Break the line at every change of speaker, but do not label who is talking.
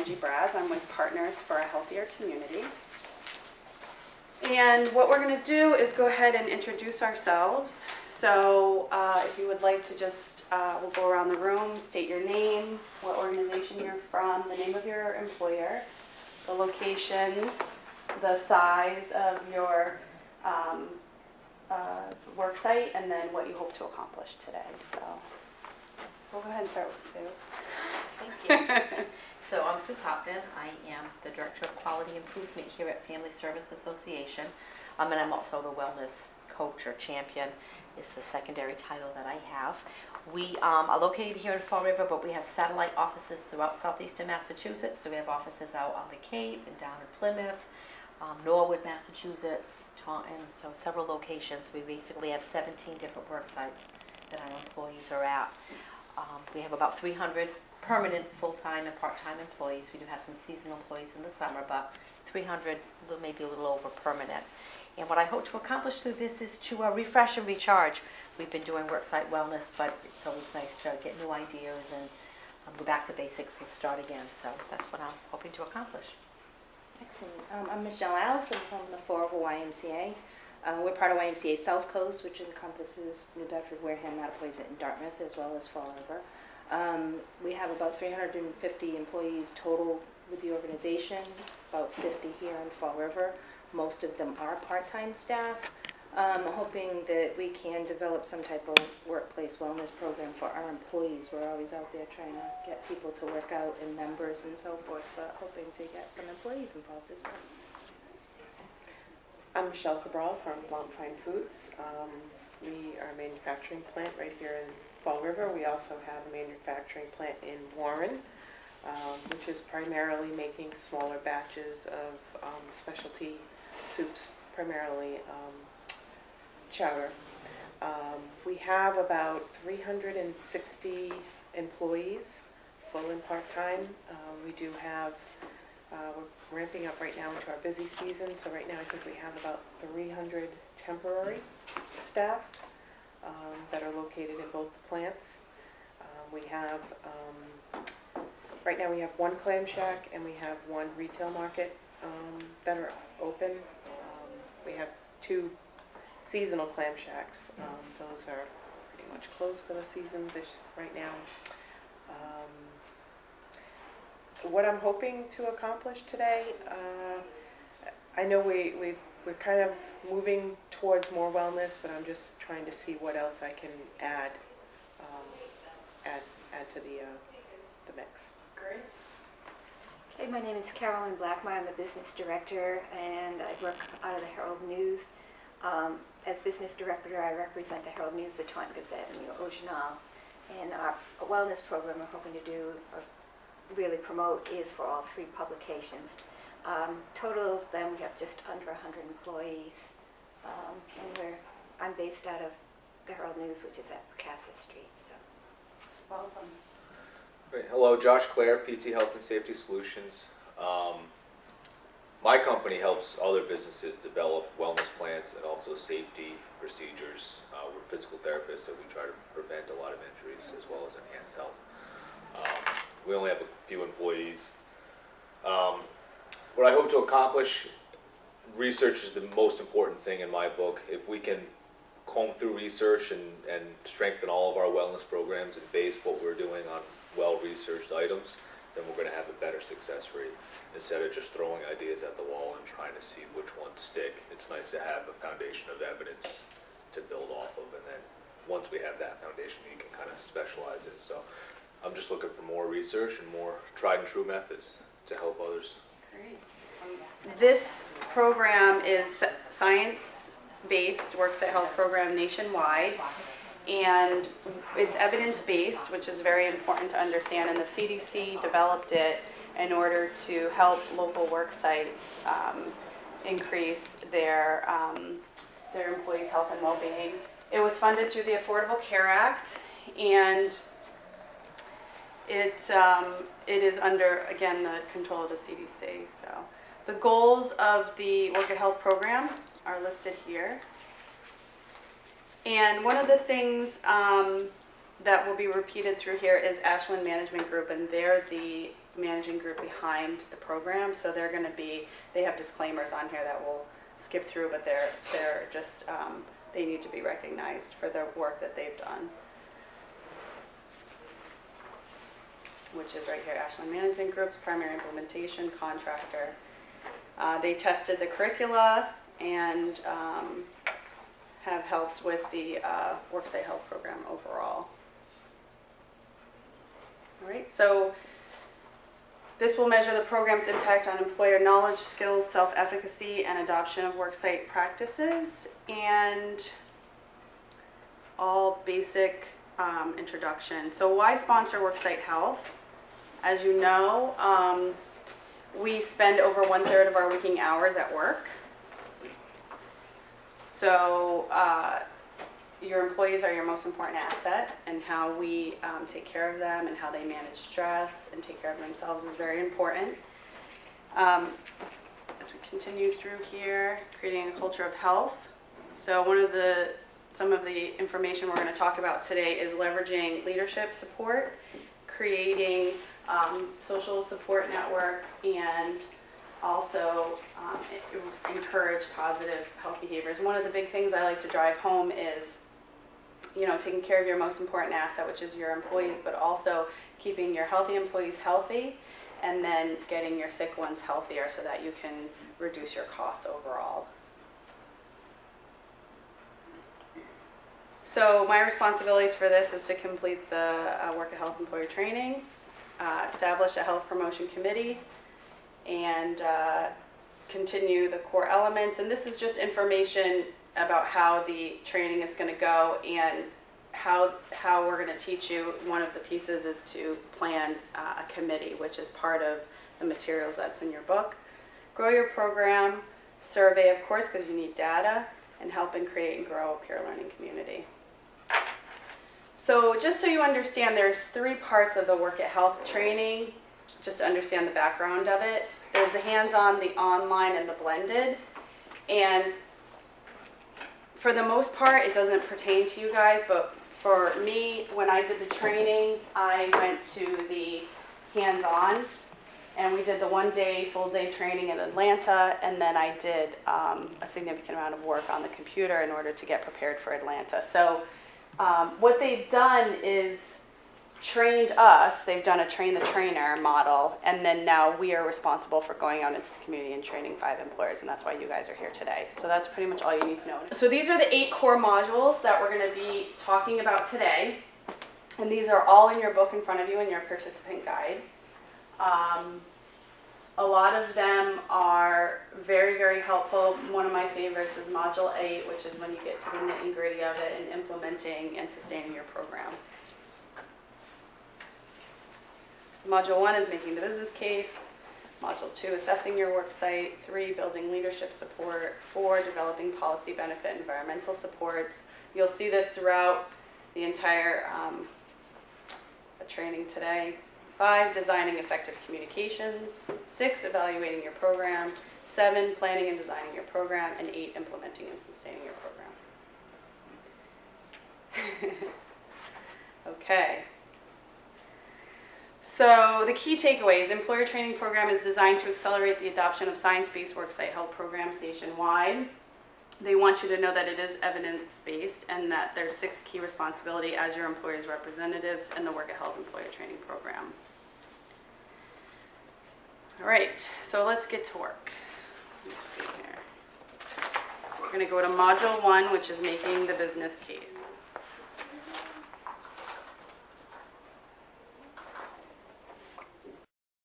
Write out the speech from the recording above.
Angie Braz. I'm with Partners for a Healthier Community. And what we're going to do is go ahead and introduce ourselves. So if you would like to just, we'll go around the room, state your name, what organization you're from, the name of your employer, the location, the size of your work site, and then what you hope to accomplish today. So we'll go ahead and start with Sue.
Thank you. So I'm Sue Copton. I am the Director of Quality Improvement here at Family Service Association. And I'm also the Wellness Coach or Champion is the secondary title that I have. We are located here in Fall River, but we have satellite offices throughout southeastern Massachusetts. So we have offices out on the Cape and down in Plymouth, Norwood, Massachusetts, Taunton, so several locations. We basically have 17 different work sites that our employees are at. We have about 300 permanent full-time and part-time employees. We do have some seasonal employees in the summer, but 300, maybe a little over permanent. And what I hope to accomplish through this is to refresh and recharge. We've been doing worksite wellness, but it's always nice to get new ideas and go back to basics and start again. So that's what I'm hoping to accomplish.
Excellent. I'm Michelle Alves. I'm from the Fall River YMCA. We're part of YMCA South Coast, which encompasses New Bedford, Wareham, Mattapoisett, and Dartmouth, as well as Fall River. We have about 350 employees total with the organization, about 50 here in Fall River. Most of them are part-time staff. I'm hoping that we can develop some type of workplace wellness program for our employees. We're always out there trying to get people to work out and members and so forth, but hoping to get some employees involved as well.
I'm Michelle Cabral from Blount Fine Foods. We are a manufacturing plant right here in Fall River. We also have a manufacturing plant in Warren, which is primarily making smaller batches of specialty soups, primarily chowder. We have about 360 employees, full and part-time. We do have, we're ramping up right now into our busy season, so right now I think we have about 300 temporary staff that are located in both the plants. We have, right now we have one clam shack and we have one retail market that are open. We have 2 seasonal clam shacks. Those are pretty much closed for the season right now. What I'm hoping to accomplish today, I know we're kind of moving towards more wellness, but I'm just trying to see what else I can add to the mix.
Great.
Okay, my name is Carolyn Blackmire. I'm the business director, and I work out of the Herald News. As business director, I represent the Herald News, the Taunton Gazette, and the Oceanal. And our wellness program we're hoping to do, or really promote, is for all 3 publications. Total of them, we have just under 100 employees, and I'm based out of the Herald News, which is at Picasset Street. So,
Welcome.
Great. Hello, Josh Clare, PT Health and Safety Solutions. My company helps other businesses develop wellness plans and also safety procedures. We're physical therapists, so we try to prevent a lot of injuries as well as enhance health. We only have a few employees. What I hope to accomplish, research is the most important thing in my book. If we can comb through research and strengthen all of our wellness programs and base what we're doing on well-researched items, then we're going to have a better success rate instead of just throwing ideas at the wall and trying to see which ones stick. It's nice to have a foundation of evidence to build off of, and then once we have that foundation, you can kind of specialize it. So I'm just looking for more research and more tried and true methods to help others.
Great. This program is science-based, works at health program nationwide, and it's evidence-based, which is very important to understand, and the CDC developed it in order to help local work sites increase their employees' health and well-being. It was funded through the Affordable Care Act, and it is under, again, the control of the CDC. So the goals of the Work at Health program are listed here. And one of the things that will be repeated through here is Ashland Management Group, and they're the managing group behind the program, so they have disclaimers on here that we'll skip through, but they're just, they need to be recognized for the work that they've done. Which is right here, Ashland Management Group's primary implementation contractor. They tested the curricula and have helped with the worksite health program overall. All right, so this will measure the program's impact on employer knowledge, skills, self-efficacy, and adoption of worksite practices, and all basic introduction. So why sponsor Worksite Health? As you know, we spend over 1/3 of our working hours at work. So your employees are your most important asset, and how we take care of them and how they manage stress and take care of themselves is very important. As we continue through here, creating a culture of health. So some of the information we're going to talk about today is leveraging leadership support, creating social support network, and also encourage positive health behaviors. One of the big things I like to drive home is, taking care of your most important asset, which is your employees, but also keeping your healthy employees healthy, and then getting your sick ones healthier so that you can reduce your costs overall. So my responsibilities for this is to complete the Work at Health employer training, establish a health promotion committee, and continue the core elements. And this is just information about how the training is going to go and how we're going to teach you. One of the pieces is to plan a committee, which is part of the materials that's in your book. Grow your program, survey, of course, because you need data, and help and create and grow a peer learning community. So just so you understand, there's 3 parts of the Work at Health training, just to understand the background of it. There's the hands-on, the online, and the blended. And for the most part, it doesn't pertain to you guys, but for me, when I did the training, I went to the hands-on, and we did the 1-day, full-day training in Atlanta, and then I did a significant amount of work on the computer in order to get prepared for Atlanta. So what they've done is trained us. They've done a train the trainer model, and then now we are responsible for going out into the community and training 5 employers, and that's why you guys are here today. So that's pretty much all you need to know. So these are the 8 core modules that we're going to be talking about today, and these are all in your book in front of you in your participant guide. A lot of them are very, very helpful. One of my favorites is Module 8, which is when you get to the nitty-gritty of it and implementing and sustaining your program. So Module 1 is making the business case. Module 2, assessing your work site. 3, building leadership support. 4, developing policy benefit and environmental supports. You'll see this throughout the entire training today. 5, designing effective communications. 6, evaluating your program. 7, planning and designing your program. And 8, implementing and sustaining your program. Okay. So the key takeaways: employer training program is designed to accelerate the adoption of science-based worksite health programs nationwide. They want you to know that it is evidence-based and that there's 6 key responsibilities as your employer's representatives in the Work at Health employer training program. All right, so let's get to work. Let's see here. We're going to go to Module 1, which is making the business case.